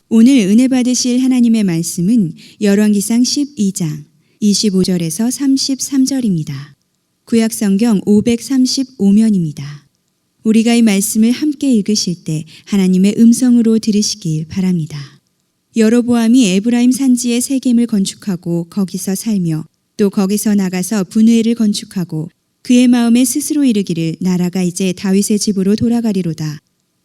오늘 은혜 받으실 하나님의 말씀은 열왕기상 12장 25절에서 33절입니다. 구약성경 535면입니다. 우리가 이 말씀을 함께 읽으실 때 하나님의 음성으로 들으시길 바랍니다. 여로보암이 에브라임 산지에 세겜을 건축하고 거기서 살며 또 거기서 나가서 분회를 건축하고 그의 마음에 스스로 이르기를 나라가 이제 다윗의 집으로 돌아가리로다.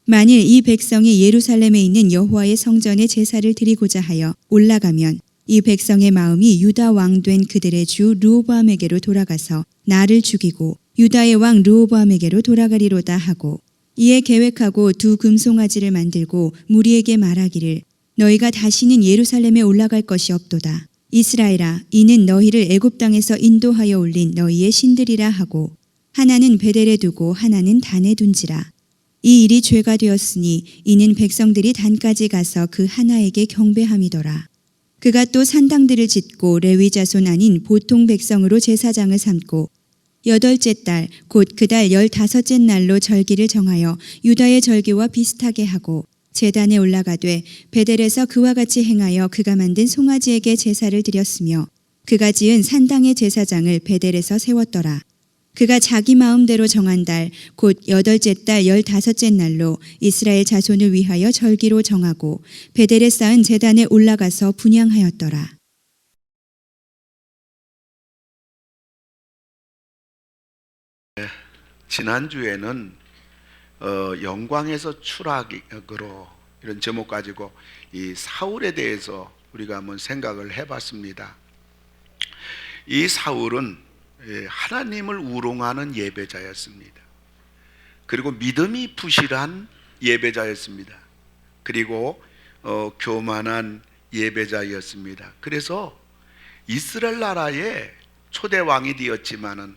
만일 이 백성이 예루살렘에 있는 여호와의 성전에 제사를 드리고자 하여 올라가면 이 백성의 마음이 유다 왕 된 그들의 주 르호보암에게로 돌아가서 나를 죽이고 유다의 왕 르호보암에게로 돌아가리로다 하고, 이에 계획하고 두 금송아지를 만들고 무리에게 말하기를 너희가 다시는 예루살렘에 올라갈 것이 없도다. 이스라엘아, 이는 너희를 애굽 땅에서 인도하여 올린 너희의 신들이라 하고, 하나는 베델에 두고 하나는 단에 둔지라. 이 일이 죄가 되었으니 이는 백성들이 단까지 가서 그 하나에게 경배함이더라. 그가 또 산당들을 짓고 레위 자손 아닌 보통 백성으로 제사장을 삼고 8째 달 곧 그 달 15째 날로 절기를 정하여 유다의 절기와 비슷하게 하고 제단에 올라가되 베델에서 그와 같이 행하여 그가 만든 송아지에게 제사를 드렸으며 그가 지은 산당의 제사장을 베델에서 세웠더라. 그가 자기 마음대로 정한 달 곧 8째 달 15째 날로 이스라엘 자손을 위하여 절기로 정하고 베델에 쌓은 제단에 올라가서 분향하였더라. 지난주에는 영광에서 추락으로 이런 제목 가지고 이 사울에 대해서 우리가 한번 생각을 해봤습니다. 이 사울은 하나님을 우롱하는 예배자였습니다. 그리고 믿음이 부실한 예배자였습니다. 그리고 교만한 예배자였습니다. 그래서 이스라엘 나라의 초대 왕이 되었지만은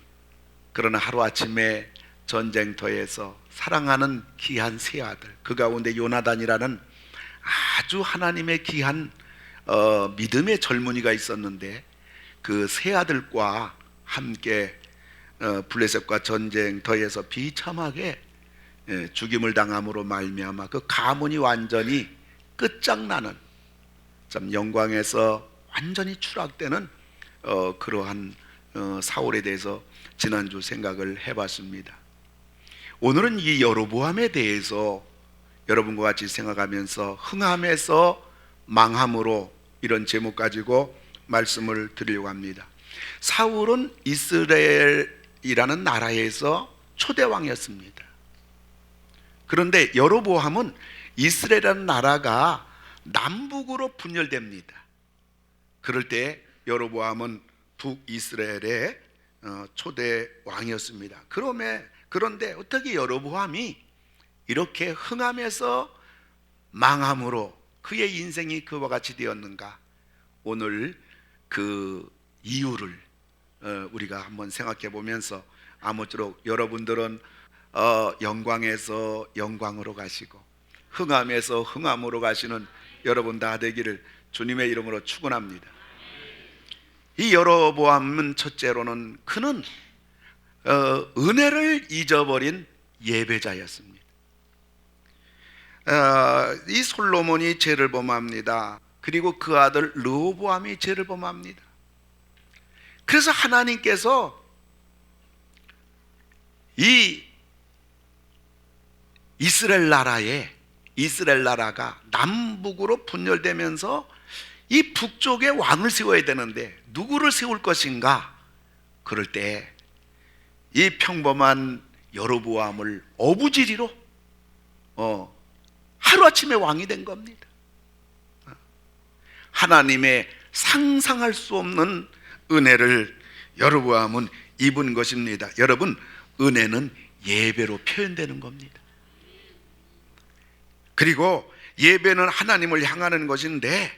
그러나 하루아침에 전쟁터에서 사랑하는 귀한 세 아들, 그 가운데 요나단이라는 아주 하나님의 귀한 믿음의 젊은이가 있었는데 그 세 아들과 함께 블레셋과 전쟁터에서 비참하게 죽임을 당함으로 말미암아 그 가문이 완전히 끝장나는, 참 영광에서 완전히 추락되는 그러한 사울에 대해서 지난주 생각을 해봤습니다. 오늘은 이 여로보암에 대해서 여러분과 같이 생각하면서 흥함에서 망함으로 이런 제목 가지고 말씀을 드리려고 합니다. 사울은 이스라엘이라는 나라에서 초대왕이었습니다. 그런데 여로보암은 이스라엘이라는 나라가 남북으로 분열됩니다. 그럴 때 여로보암은 북이스라엘의 초대왕이었습니다. 그런데 어떻게 여로보암이 이렇게 흥함에서 망함으로 그의 인생이 그와 같이 되었는가? 오늘 그 이유를 우리가 한번 생각해 보면서, 아무쪼록 여러분들은 영광에서 영광으로 가시고 흥함에서 흥함으로 가시는 여러분 다 되기를 주님의 이름으로 축원합니다. 이 여로보암은 첫째로는 그는 은혜를 잊어버린 예배자였습니다. 이 솔로몬이 죄를 범합니다. 그리고 그 아들 르호보암이 죄를 범합니다. 그래서 하나님께서 이 이스라엘 나라가 남북으로 분열되면서 이 북쪽에 왕을 세워야 되는데 누구를 세울 것인가? 그럴 때 이 평범한 여로보암을 어부지리로 하루아침에 왕이 된 겁니다. 하나님의 상상할 수 없는 은혜를 여로보암은 입은 것입니다. 여러분, 은혜는 예배로 표현되는 겁니다. 그리고 예배는 하나님을 향하는 것인데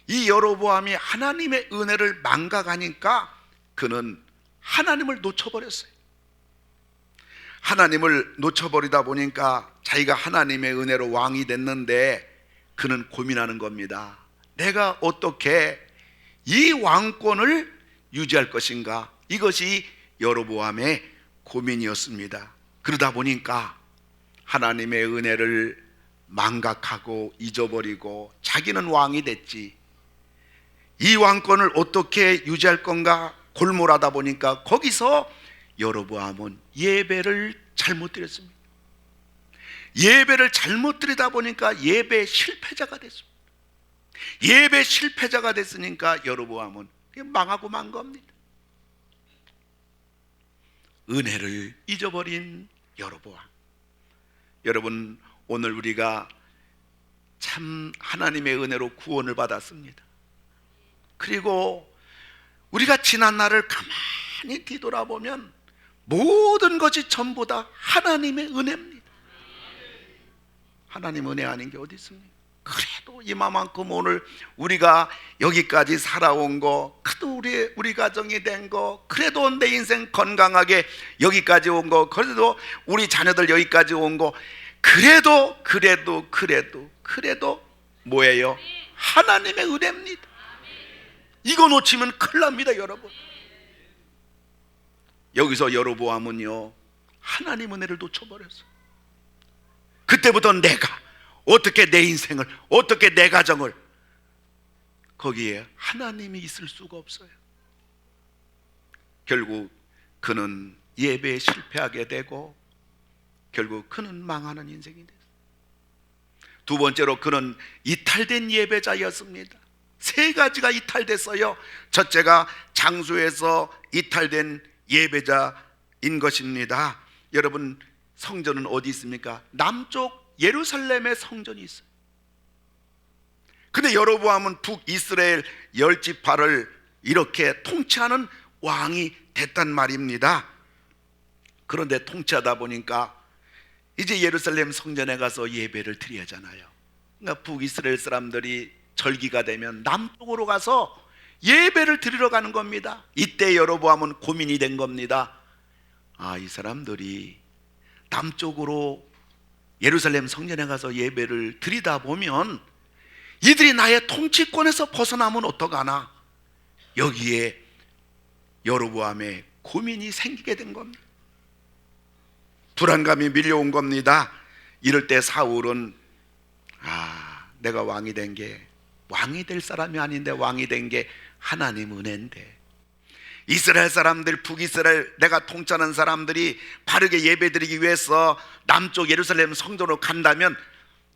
이 여로보암이 하나님의 은혜를 망각하니까 그는 하나님을 놓쳐버렸어요. 하나님을 놓쳐버리다 보니까 자기가 하나님의 은혜로 왕이 됐는데 그는 고민하는 겁니다. 내가 어떻게 이 왕권을 유지할 것인가? 이것이 여로보암의 고민이었습니다. 그러다 보니까 하나님의 은혜를 망각하고 잊어버리고 자기는 왕이 됐지, 이 왕권을 어떻게 유지할 건가 골몰하다 보니까 거기서 여로보암은 예배를 잘못 드렸습니다. 예배를 잘못 드리다 보니까 예배 실패자가 됐습니다. 예배 실패자가 됐으니까 여로보암은 망하고 만 겁니다. 은혜를 잊어버린 여로보암. 여러분, 오늘 우리가 참 하나님의 은혜로 구원을 받았습니다. 그리고 우리가 지난 날을 가만히 뒤돌아보면 모든 것이 전부 다 하나님의 은혜입니다. 하나님 은혜 아닌 게 어디 있습니까? 그래도 이만큼 오늘 우리가 여기까지 살아온 거, 그래도 우리 가정이 된 거, 그래도 내 인생 건강하게 여기까지 온 거, 그래도 우리 자녀들 여기까지 온 거, 그래도 뭐예요? 하나님의 은혜입니다. 이거 놓치면 큰일 납니다, 여러분. 여기서 여로보암은요, 하나님 은혜를 놓쳐버렸어요. 그때부터 내가 어떻게 내 인생을, 어떻게 내 가정을, 거기에 하나님이 있을 수가 없어요. 결국 그는 예배에 실패하게 되고 결국 그는 망하는 인생이 됐어요. 두 번째로 그는 이탈된 예배자였습니다. 세 가지가 이탈됐어요. 첫째가 장소에서 이탈된 예배자인 것입니다. 여러분, 성전은 어디 있습니까? 남쪽 예루살렘에 성전이 있어요. 근데 여로보암은 북이스라엘 10지파를 이렇게 통치하는 왕이 됐단 말입니다. 그런데 통치하다 보니까 이제 예루살렘 성전에 가서 예배를 드려야 하잖아요. 그러니까 북이스라엘 사람들이 절기가 되면 남쪽으로 가서 예배를 드리러 가는 겁니다. 이때 여로보암은 고민이 된 겁니다. 이 사람들이 남쪽으로 예루살렘 성전에 가서 예배를 드리다 보면 이들이 나의 통치권에서 벗어나면 어떡하나. 여기에 여로보암의 고민이 생기게 된 겁니다. 불안감이 밀려온 겁니다. 이럴 때 사울은 내가 왕이 될 사람이 아닌데 왕이 된 게 하나님 은혜인데, 이스라엘 사람들, 북이스라엘 내가 통치하는 사람들이 바르게 예배드리기 위해서 남쪽 예루살렘 성전으로 간다면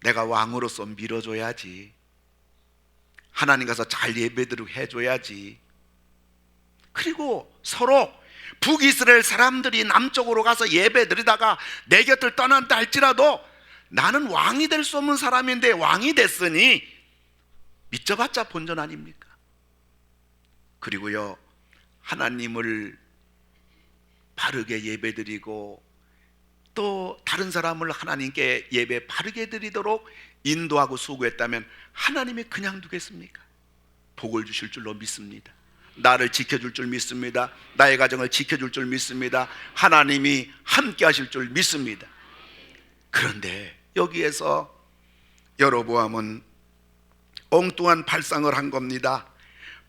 내가 왕으로서 밀어줘야지. 하나님 가서 잘 예배드리고 해줘야지. 그리고 서로 북이스라엘 사람들이 남쪽으로 가서 예배드리다가 내 곁을 떠난다 할지라도 나는 왕이 될 수 없는 사람인데 왕이 됐으니 믿져봤자 본전 아닙니까? 그리고요, 하나님을 바르게 예배드리고 또 다른 사람을 하나님께 예배 바르게 드리도록 인도하고 수고했다면 하나님이 그냥 두겠습니까? 복을 주실 줄로 믿습니다. 나를 지켜줄 줄 믿습니다. 나의 가정을 지켜줄 줄 믿습니다. 하나님이 함께 하실 줄 믿습니다. 그런데 여기에서 여로보암은 엉뚱한 발상을 한 겁니다.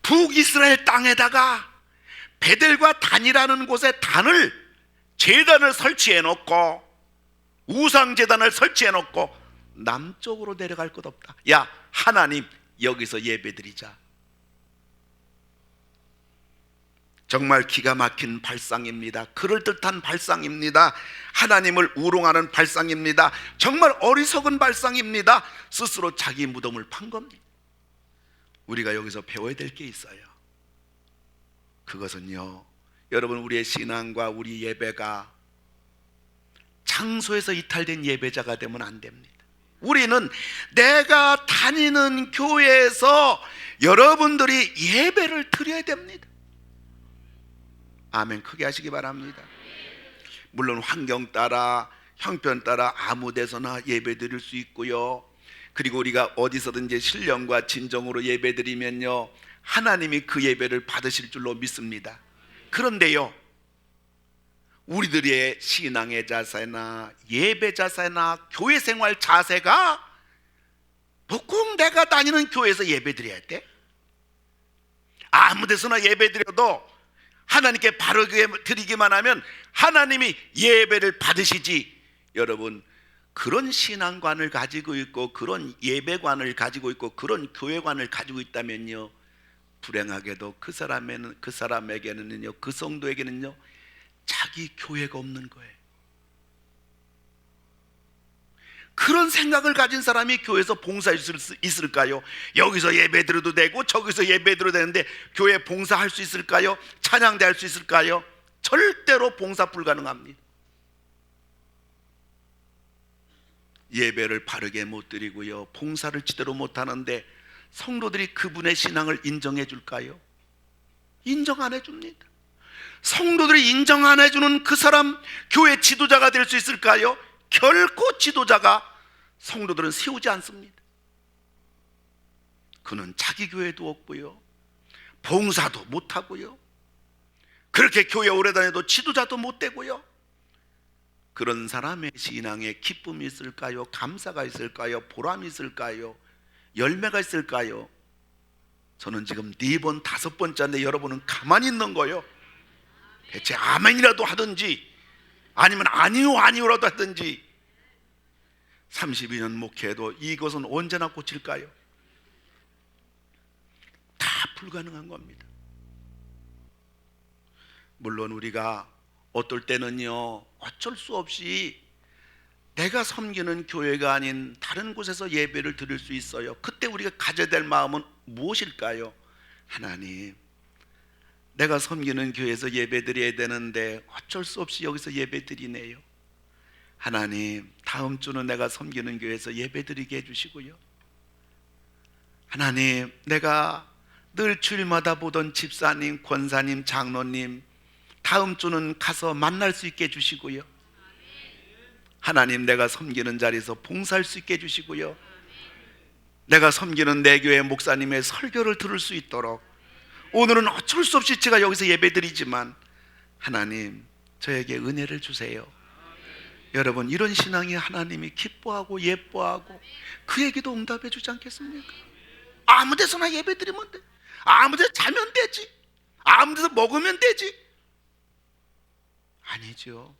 북이스라엘 땅에다가 베델과 단이라는 곳에 제단을 설치해 놓고 우상 제단을 설치해 놓고 남쪽으로 내려갈 것 없다. 야, 하나님 여기서 예배드리자. 정말 기가 막힌 발상입니다. 그럴듯한 발상입니다. 하나님을 우롱하는 발상입니다. 정말 어리석은 발상입니다. 스스로 자기 무덤을 판 겁니다. 우리가 여기서 배워야 될 게 있어요. 그것은요, 여러분, 우리의 신앙과 우리 예배가 장소에서 이탈된 예배자가 되면 안 됩니다. 우리는 내가 다니는 교회에서 여러분들이 예배를 드려야 됩니다. 아멘. 크게 하시기 바랍니다. 물론 환경 따라, 형편 따라 아무 데서나 예배 드릴 수 있고요, 그리고 우리가 어디서든지 신령과 진정으로 예배 드리면요, 하나님이 그 예배를 받으실 줄로 믿습니다. 그런데요, 우리들의 신앙의 자세나 예배 자세나 교회 생활 자세가 꼭 내가 다니는 교회에서 예배 드려야 돼? 아무 데서나 예배 드려도 하나님께 바르게 드리기만 하면 하나님이 예배를 받으시지. 여러분, 그런 신앙관을 가지고 있고 그런 예배관을 가지고 있고 그런 교회관을 가지고 있다면요, 불행하게도 그 사람에게는요, 그 성도에게는요, 자기 교회가 없는 거예요. 그런 생각을 가진 사람이 교회에서 봉사할 수 있을까요? 여기서 예배 드려도 되고 저기서 예배 드려도 되는데 교회 봉사할 수 있을까요? 찬양대 할 수 있을까요? 절대로 봉사 불가능합니다. 예배를 바르게 못 드리고요, 봉사를 제대로 못 하는데 성도들이 그분의 신앙을 인정해 줄까요? 인정 안 해줍니다. 성도들이 인정 안 해주는 그 사람 교회 지도자가 될 수 있을까요? 결코 지도자가 성도들은 세우지 않습니다. 그는 자기 교회도 없고요, 봉사도 못하고요, 그렇게 교회 오래 다녀도 지도자도 못 되고요. 그런 사람의 신앙에 기쁨이 있을까요? 감사가 있을까요? 보람이 있을까요? 열매가 있을까요? 저는 지금 4번, 5번째인데 여러분은 가만히 있는 거예요. 대체 아멘이라도 하든지 아니면 아니요라도 하든지. 32년 목회해도 이것은 언제나 고칠까요? 다 불가능한 겁니다. 물론 우리가 어떨 때는요, 어쩔 수 없이 내가 섬기는 교회가 아닌 다른 곳에서 예배를 드릴 수 있어요. 그때 우리가 가져야 될 마음은 무엇일까요? 하나님, 내가 섬기는 교회에서 예배 드려야 되는데 어쩔 수 없이 여기서 예배 드리네요. 하나님, 다음 주는 내가 섬기는 교회에서 예배 드리게 해주시고요. 하나님, 내가 늘 주일마다 보던 집사님, 권사님, 장로님 다음 주는 가서 만날 수 있게 해주시고요. 하나님, 내가 섬기는 자리에서 봉사할 수 있게 해주시고요. 내가 섬기는 내 교회 목사님의 설교를 들을 수 있도록, 오늘은 어쩔 수 없이 제가 여기서 예배드리지만 하나님, 저에게 은혜를 주세요. 여러분, 이런 신앙이 하나님이 기뻐하고 예뻐하고 그에게도 응답해 주지 않겠습니까? 아무 데서나 예배드리면 돼, 아무 데서 자면 되지, 아무 데서 먹으면 되지. 아니죠.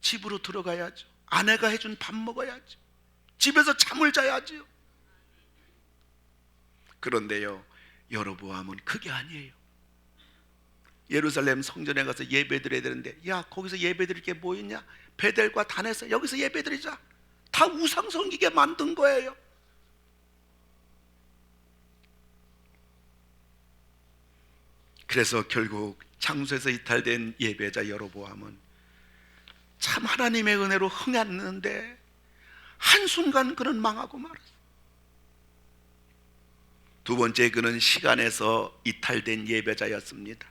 집으로 들어가야죠. 아내가 해준 밥 먹어야죠. 집에서 잠을 자야죠. 그런데요, 여로보암은 그게 아니에요. 예루살렘 성전에 가서 예배 드려야 되는데, 야, 거기서 예배 드릴 게 뭐 있냐? 베델과 단에서 여기서 예배 드리자. 다 우상 섬기게 만든 거예요. 그래서 결국 장소에서 이탈된 예배자 여로보암은 참 하나님의 은혜로 흥했는데 한순간 그는 망하고 말았어요. 두 번째, 그는 시간에서 이탈된 예배자였습니다.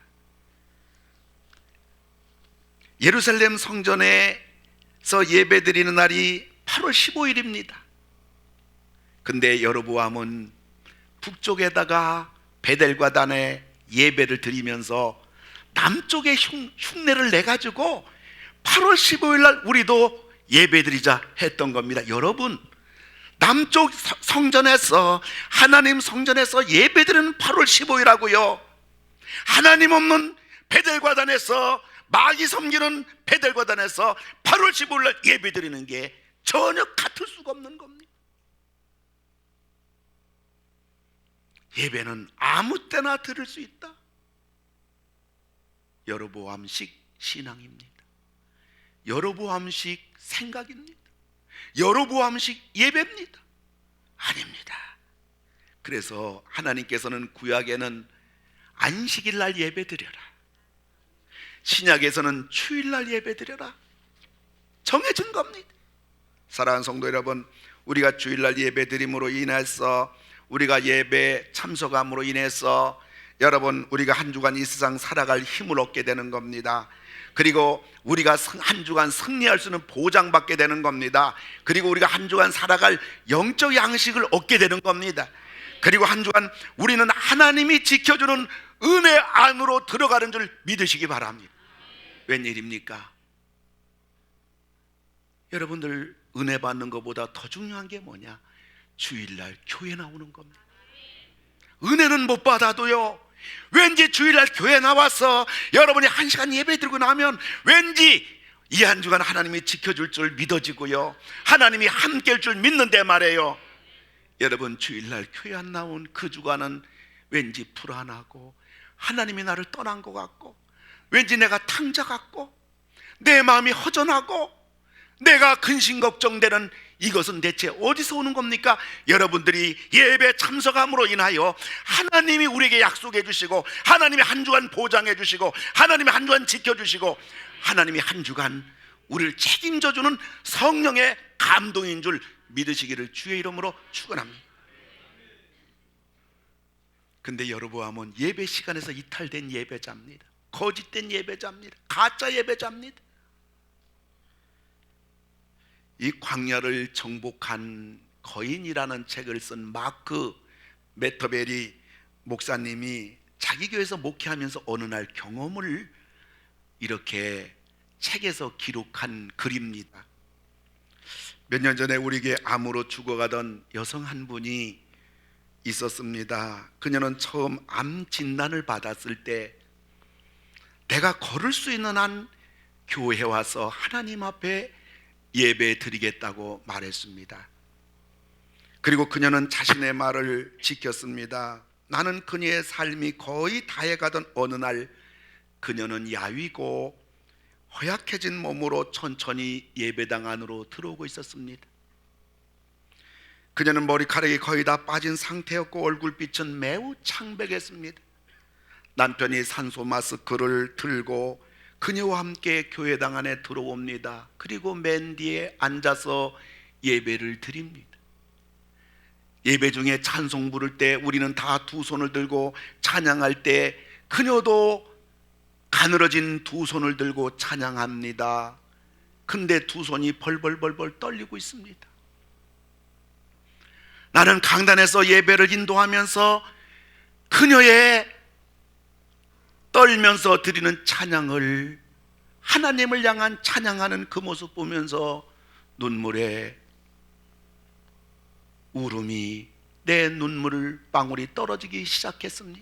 예루살렘 성전에서 예배드리는 날이 8월 15일입니다. 근데 여로보암은 북쪽에다가 베델과 단에 예배를 드리면서 남쪽에 흉내를 내가지고 8월 15일 날 우리도 예배드리자 했던 겁니다. 여러분, 남쪽 성전에서, 하나님 성전에서 예배드리는 8월 15일하고요, 하나님 없는 베델과단에서, 마귀 섬기는 베델과단에서 8월 15일 날 예배드리는 게 전혀 같을 수가 없는 겁니다. 예배는 아무 때나 드릴 수 있다. 여로보암식 신앙입니다. 여로보암식 생각입니다. 여로보암식 예배입니다. 아닙니다. 그래서 하나님께서는 구약에는 안식일 날 예배드려라, 신약에서는 주일날 예배드려라 정해진 겁니다. 사랑하는 성도 여러분, 우리가 주일날 예배드림으로 인해서, 우리가 예배 참석함으로 인해서 여러분, 우리가 한 주간 이 세상 살아갈 힘을 얻게 되는 겁니다. 그리고 우리가 한 주간 승리할 수 있는 보장받게 되는 겁니다. 그리고 우리가 한 주간 살아갈 영적 양식을 얻게 되는 겁니다. 그리고 한 주간 우리는 하나님이 지켜주는 은혜 안으로 들어가는 줄 믿으시기 바랍니다. 웬일입니까? 여러분들, 은혜 받는 것보다 더 중요한 게 뭐냐? 주일날 교회 나오는 겁니다. 은혜는 못 받아도요, 왠지 주일날 교회 나와서 여러분이 1시간 예배 드리고 나면 왠지 이 한 주간 하나님이 지켜줄 줄 믿어지고요, 하나님이 함께할 줄 믿는데 말이에요, 여러분 주일날 교회 안 나온 그 주간은 왠지 불안하고 하나님이 나를 떠난 것 같고 왠지 내가 탕자 같고 내 마음이 허전하고 내가 근심 걱정되는, 이것은 대체 어디서 오는 겁니까? 여러분들이 예배 참석함으로 인하여 하나님이 우리에게 약속해 주시고, 하나님이 한 주간 보장해 주시고, 하나님이 한 주간 지켜주시고, 하나님이 한 주간 우리를 책임져 주는 성령의 감동인 줄 믿으시기를 주의 이름으로 축원합니다. 근데 여로보암은 예배 시간에서 이탈된 예배자입니다. 거짓된 예배자입니다. 가짜 예배자입니다. 이 광야를 정복한 거인이라는 책을 쓴 마크 메터베리 목사님이 자기 교회에서 목회하면서 어느 날 경험을 이렇게 책에서 기록한 글입니다. 몇 년 전에 우리에게 암으로 죽어가던 여성 한 분이 있었습니다. 그녀는 처음 암 진단을 받았을 때 내가 걸을 수 있는 한 교회에 와서 하나님 앞에 예배 드리겠다고 말했습니다. 그리고 그녀는 자신의 말을 지켰습니다. 나는 그녀의 삶이 거의 다해가던 어느 날 그녀는 야위고 허약해진 몸으로 천천히 예배당 안으로 들어오고 있었습니다. 그녀는 머리카락이 거의 다 빠진 상태였고 얼굴빛은 매우 창백했습니다. 남편이 산소 마스크를 들고 그녀와 함께 교회당 안에 들어옵니다. 그리고 맨 뒤에 앉아서 예배를 드립니다. 예배 중에 찬송 부를 때 우리는 다 두 손을 들고 찬양할 때 그녀도 가늘어진 두 손을 들고 찬양합니다. 근데 두 손이 벌벌벌벌 떨리고 있습니다. 나는 강단에서 예배를 인도하면서 그녀의 떨면서 드리는 찬양을, 하나님을 향한 찬양하는 그 모습 보면서 눈물에 울음이, 내 눈물 방울이 떨어지기 시작했습니다.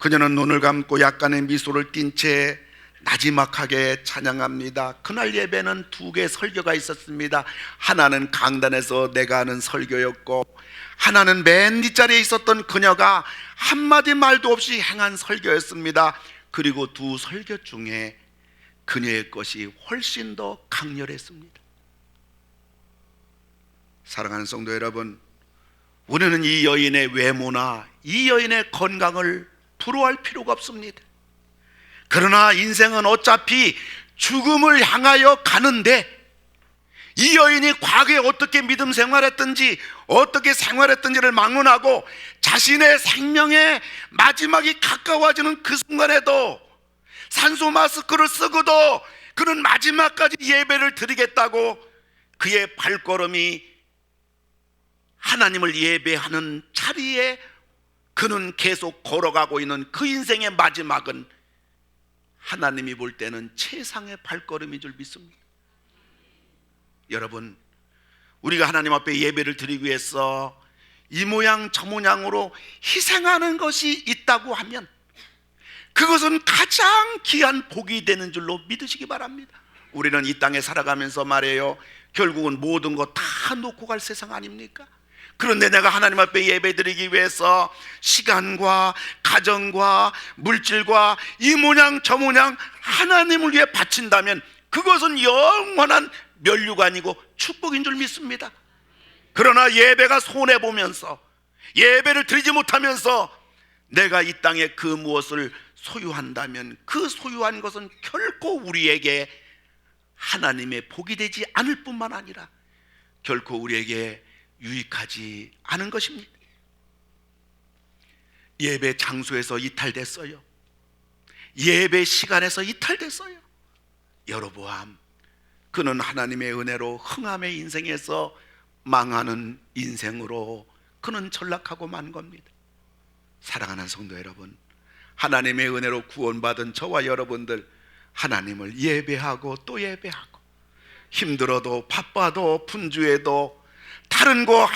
그녀는 눈을 감고 약간의 미소를 띤 채 나지막하게 찬양합니다. 그날 예배는 두 개의 설교가 있었습니다. 하나는 강단에서 내가 하는 설교였고, 하나는 맨 뒷자리에 있었던 그녀가 한마디 말도 없이 행한 설교였습니다. 그리고 두 설교 중에 그녀의 것이 훨씬 더 강렬했습니다. 사랑하는 성도 여러분, 우리는 이 여인의 외모나 이 여인의 건강을 부러워할 필요가 없습니다. 그러나 인생은 어차피 죽음을 향하여 가는데, 이 여인이 과거에 어떻게 믿음 생활했든지 어떻게 생활했든지를 막론하고 자신의 생명의 마지막이 가까워지는 그 순간에도 산소 마스크를 쓰고도 그는 마지막까지 예배를 드리겠다고 그의 발걸음이 하나님을 예배하는 자리에 그는 계속 걸어가고 있는 그 인생의 마지막은 하나님이 볼 때는 최상의 발걸음인 줄 믿습니다. 여러분, 우리가 하나님 앞에 예배를 드리기 위해서 이 모양 저 모양으로 희생하는 것이 있다고 하면 그것은 가장 귀한 복이 되는 줄로 믿으시기 바랍니다. 우리는 이 땅에 살아가면서 말이에요, 결국은 모든 거 다 놓고 갈 세상 아닙니까? 그런데 내가 하나님 앞에 예배 드리기 위해서 시간과 가정과 물질과 이 모양 저 모양 하나님을 위해 바친다면 그것은 영원한 면류가 아니고 축복인 줄 믿습니다. 그러나 예배가 손해보면서 예배를 드리지 못하면서 내가 이 땅에 그 무엇을 소유한다면 그 소유한 것은 결코 우리에게 하나님의 복이 되지 않을 뿐만 아니라 결코 우리에게 유익하지 않은 것입니다. 예배 장소에서 이탈됐어요. 예배 시간에서 이탈됐어요. 여로보암, 그는 하나님의 은혜로 흥함의 인생에서 망하는 인생으로 그는 전락하고 만 겁니다. 사랑하는 성도 여러분, 하나님의 은혜로 구원받은 저와 여러분들, 하나님을 예배하고 또 예배하고 힘들어도 바빠도 분주해도 다른 거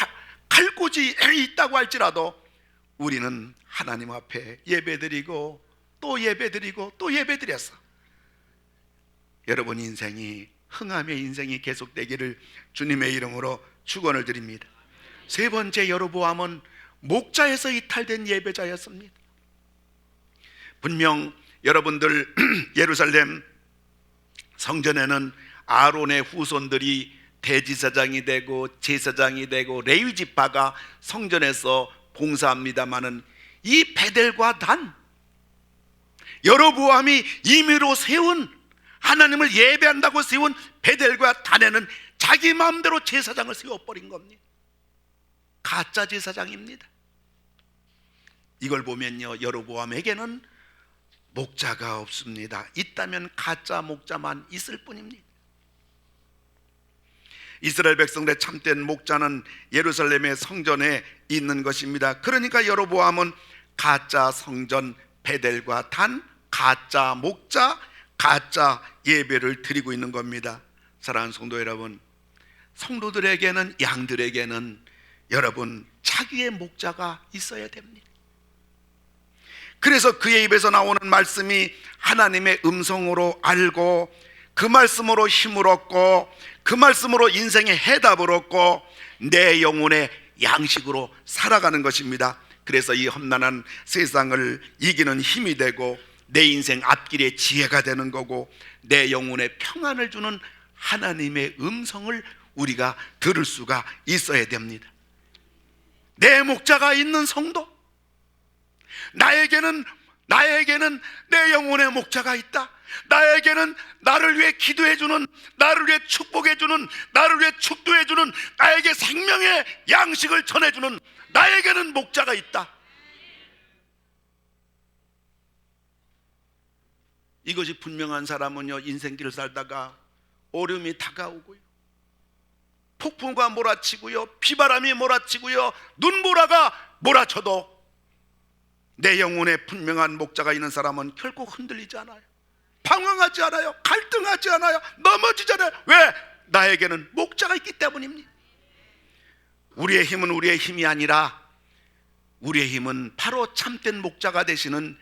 갈 곳이 있다고 할지라도 우리는 하나님 앞에 예배드리고 또 예배드리고 또 예배드려서 여러분 인생이 흥함의 인생이 계속되기를 주님의 이름으로 축원을 드립니다. 세 번째, 여로보암은 목자에서 이탈된 예배자였습니다. 분명 여러분들 예루살렘 성전에는 아론의 후손들이 대지사장이 되고 제사장이 되고 레위 지파가 성전에서 봉사합니다마는 이 베델과 단, 여로보암이 임의로 세운, 하나님을 예배한다고 세운 베델과 단에는 자기 마음대로 제사장을 세워버린 겁니다. 가짜 제사장입니다. 이걸 보면요, 여로보암에게는 목자가 없습니다. 있다면 가짜 목자만 있을 뿐입니다. 이스라엘 백성들의 참된 목자는 예루살렘의 성전에 있는 것입니다. 그러니까 여로보암은 가짜 성전 베델과 단, 가짜 목자, 가짜 예배를 드리고 있는 겁니다. 사랑하는 성도 여러분, 성도들에게는, 양들에게는 여러분 자기의 목자가 있어야 됩니다. 그래서 그의 입에서 나오는 말씀이 하나님의 음성으로 알고 그 말씀으로 힘을 얻고 그 말씀으로 인생의 해답을 얻고 내 영혼의 양식으로 살아가는 것입니다. 그래서 이 험난한 세상을 이기는 힘이 되고 내 인생 앞길의 지혜가 되는 거고 내 영혼의 평안을 주는 하나님의 음성을 우리가 들을 수가 있어야 됩니다. 내 목자가 있는 성도, 나에게는 내 영혼의 목자가 있다. 나에게는 나를 위해 기도해주는, 나를 위해 축복해주는, 나를 위해 축도해주는, 나에게 생명의 양식을 전해주는 나에게는 목자가 있다. 이것이 분명한 사람은요, 인생길을 살다가 어려움이 다가오고요, 폭풍과 몰아치고요, 비바람이 몰아치고요, 눈보라가 몰아쳐도 내 영혼에 분명한 목자가 있는 사람은 결코 흔들리지 않아요. 방황하지 않아요. 갈등하지 않아요. 넘어지지 않아요. 왜? 나에게는 목자가 있기 때문입니다. 우리의 힘은 우리의 힘이 아니라 우리의 힘은 바로 참된 목자가 되시는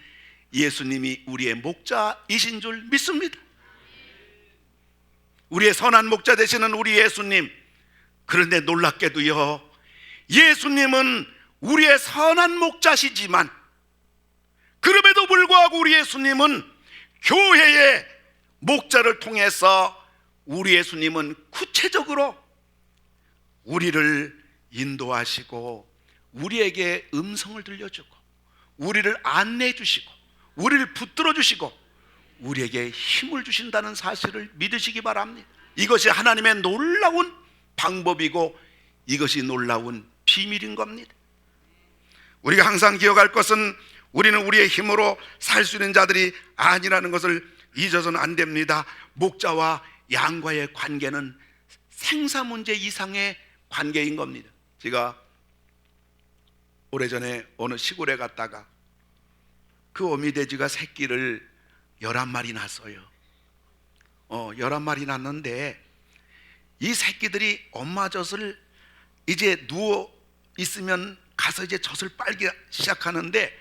예수님이 우리의 목자이신 줄 믿습니다. 우리의 선한 목자 되시는 우리 예수님, 그런데 놀랍게도요, 예수님은 우리의 선한 목자시지만 그럼에도 불구하고 우리 예수님은 교회의 목자를 통해서 우리 예수님은 구체적으로 우리를 인도하시고 우리에게 음성을 들려주고 우리를 안내해 주시고 우리를 붙들어 주시고 우리에게 힘을 주신다는 사실을 믿으시기 바랍니다. 이것이 하나님의 놀라운 방법이고 이것이 놀라운 비밀인 겁니다. 우리가 항상 기억할 것은 우리는 우리의 힘으로 살 수 있는 자들이 아니라는 것을 잊어서는 안 됩니다. 목자와 양과의 관계는 생사 문제 이상의 관계인 겁니다. 제가 오래전에 어느 시골에 갔다가 그 어미돼지가 새끼를 11마리 낳았어요. 11마리 낳았는데 이 새끼들이 엄마 젖을 이제 누워 있으면 가서 이제 젖을 빨기 시작하는데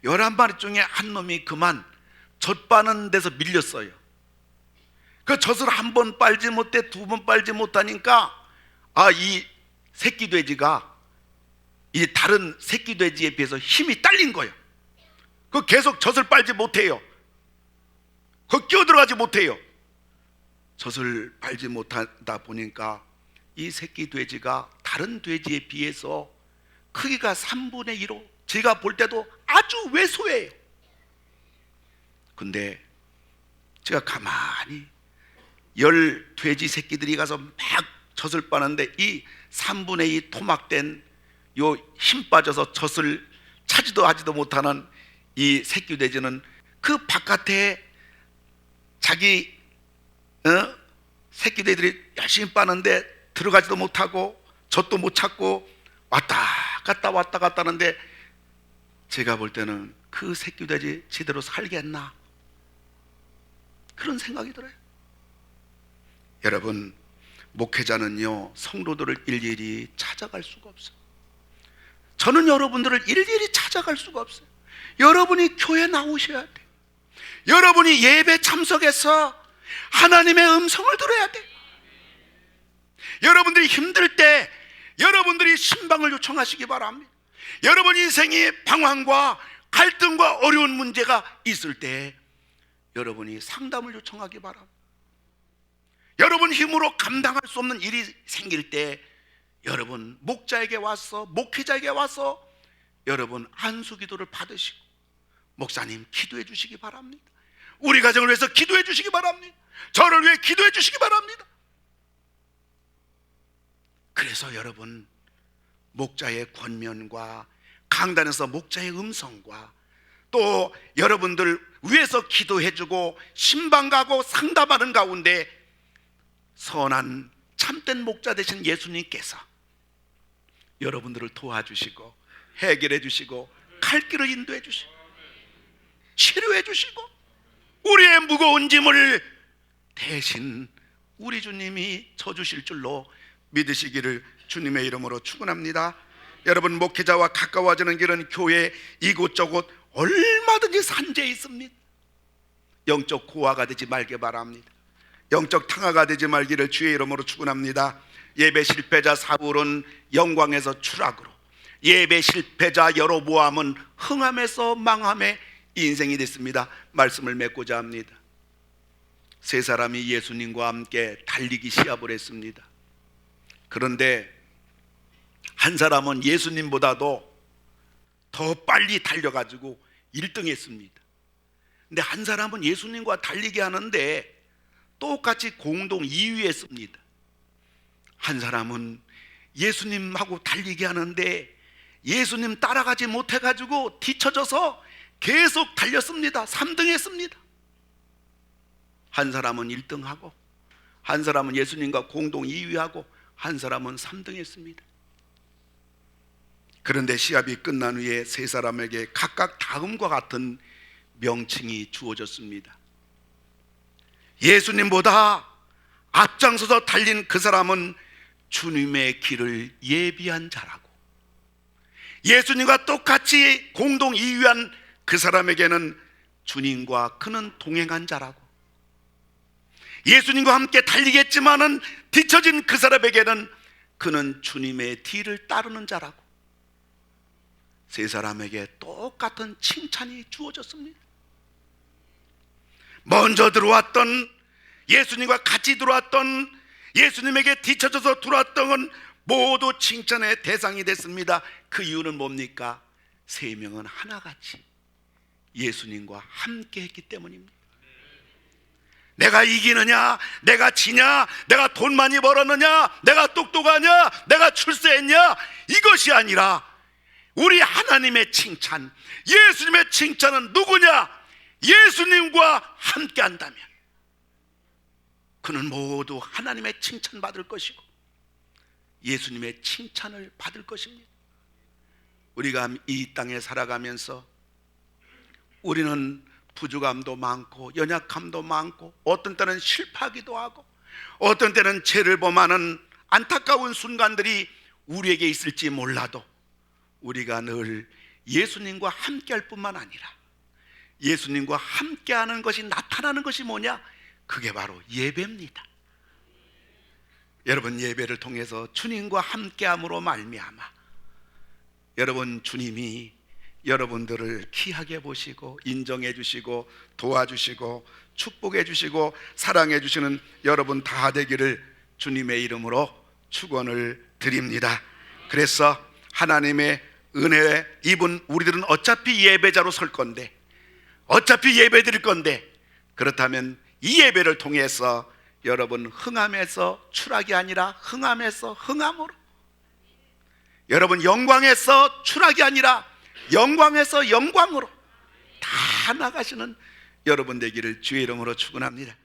11마리 중에 한 놈이 그만 젖 빠는 데서 밀렸어요. 그 젖을 한 번 빨지 못해 두 번 빨지 못하니까 이 새끼 돼지가 이 다른 새끼 돼지에 비해서 힘이 딸린 거예요. 그 계속 젖을 빨지 못해요. 그 끼어들어가지 못해요. 젖을 빨지 못하다 보니까 이 새끼 돼지가 다른 돼지에 비해서 크기가 3분의 1로 제가 볼 때도 아주 왜소해요. 근데 제가 가만히 10 돼지 새끼들이 가서 막 젖을 빠는데 이 3분의 2 토막된 요 힘 빠져서 젖을 차지도 하지도 못하는 이 새끼 돼지는 그 바깥에 자기 새끼 돼지들이 열심히 빠는데 들어가지도 못하고 젖도 못 찾고 왔다 갔다 하는데 제가 볼 때는 그 새끼 돼지 제대로 살겠나 그런 생각이 들어요. 여러분, 목회자는요 성도들을 일일이 찾아갈 수가 없어요. 저는 여러분들을 일일이 찾아갈 수가 없어요. 여러분이 교회 나오셔야 돼요. 여러분이 예배 참석해서 하나님의 음성을 들어야 돼. 여러분들이 힘들 때 여러분들이 신방을 요청하시기 바랍니다. 여러분 인생의 방황과 갈등과 어려운 문제가 있을 때 여러분이 상담을 요청하기 바랍니다. 여러분 힘으로 감당할 수 없는 일이 생길 때 여러분 목자에게 와서, 목회자에게 와서 여러분 안수기도를 받으시고, 목사님 기도해 주시기 바랍니다. 우리 가정을 위해서 기도해 주시기 바랍니다. 저를 위해 기도해 주시기 바랍니다. 그래서 여러분 목자의 권면과 강단에서 목자의 음성과 또 여러분들 위해서 기도해 주고 신방 가고 상담하는 가운데 선한 참된 목자 되신 예수님께서 여러분들을 도와주시고 해결해 주시고 갈 길을 인도해 주시고 치료해 주시고 우리의 무거운 짐을 대신 우리 주님이 져주실 줄로 믿으시기를 주님의 이름으로 축원합니다. 여러분 목회자와 가까워지는 길은 교회 이곳저곳 얼마든지 산재해 있습니다. 영적 고아가 되지 말게 바랍니다. 영적 탕화가 되지 말기를 주의 이름으로 축원합니다. 예배 실패자 사울은 영광에서 추락으로, 예배 실패자 여로보암은 흥함에서 망함의 인생이 됐습니다. 말씀을 맺고자 합니다. 세 사람이 예수님과 함께 달리기 시합을 했습니다. 그런데 한 사람은 예수님보다도 더 빨리 달려가지고 1등 했습니다. 근데 한 사람은 예수님과 달리기 하는데 똑같이 공동 2위 했습니다. 한 사람은 예수님하고 달리기 하는데 예수님 따라가지 못해가지고 뒤쳐져서 계속 달렸습니다. 3등 했습니다. 한 사람은 1등하고 한 사람은 예수님과 공동 2위하고 한 사람은 3등 했습니다. 그런데 시합이 끝난 후에 세 사람에게 각각 다음과 같은 명칭이 주어졌습니다. 예수님보다 앞장서서 달린 그 사람은 주님의 길을 예비한 자라고, 예수님과 똑같이 공동 2위한 그 사람에게는 주님과 그는 동행한 자라고, 예수님과 함께 달리겠지만은 뒤처진 그 사람에게는 그는 주님의 뒤를 따르는 자라고, 세 사람에게 똑같은 칭찬이 주어졌습니다. 먼저 들어왔던, 예수님과 같이 들어왔던, 예수님에게 뒤쳐져서 들어왔던 건 모두 칭찬의 대상이 됐습니다. 그 이유는 뭡니까? 세 명은 하나같이 예수님과 함께 했기 때문입니다. 내가 이기느냐, 내가 지냐, 내가 돈 많이 벌었느냐, 내가 똑똑하냐, 내가 출세했냐, 이것이 아니라 우리 하나님의 칭찬, 예수님의 칭찬은 누구냐? 예수님과 함께 한다면 그는 모두 하나님의 칭찬 받을 것이고 예수님의 칭찬을 받을 것입니다. 우리가 이 땅에 살아가면서 우리는 부족함도 많고 연약함도 많고 어떤 때는 실패하기도 하고 어떤 때는 죄를 범하는 안타까운 순간들이 우리에게 있을지 몰라도 우리가 늘 예수님과 함께할 뿐만 아니라 예수님과 함께하는 것이 나타나는 것이 뭐냐? 그게 바로 예배입니다. 여러분 예배를 통해서 주님과 함께함으로 말미암아 여러분 주님이 여러분들을 귀하게 보시고 인정해 주시고 도와주시고 축복해 주시고 사랑해 주시는 여러분 다 되기를 주님의 이름으로 축원을 드립니다. 그래서 하나님의 은혜 입은 우리들은 어차피 예배자로 설 건데 어차피 예배 드릴 건데 그렇다면 이 예배를 통해서 여러분 흥함에서 추락이 아니라 흥함에서 흥함으로, 여러분 영광에서 추락이 아니라 영광에서 영광으로 다 나가시는 여러분 되기를 주의 이름으로 축원합니다.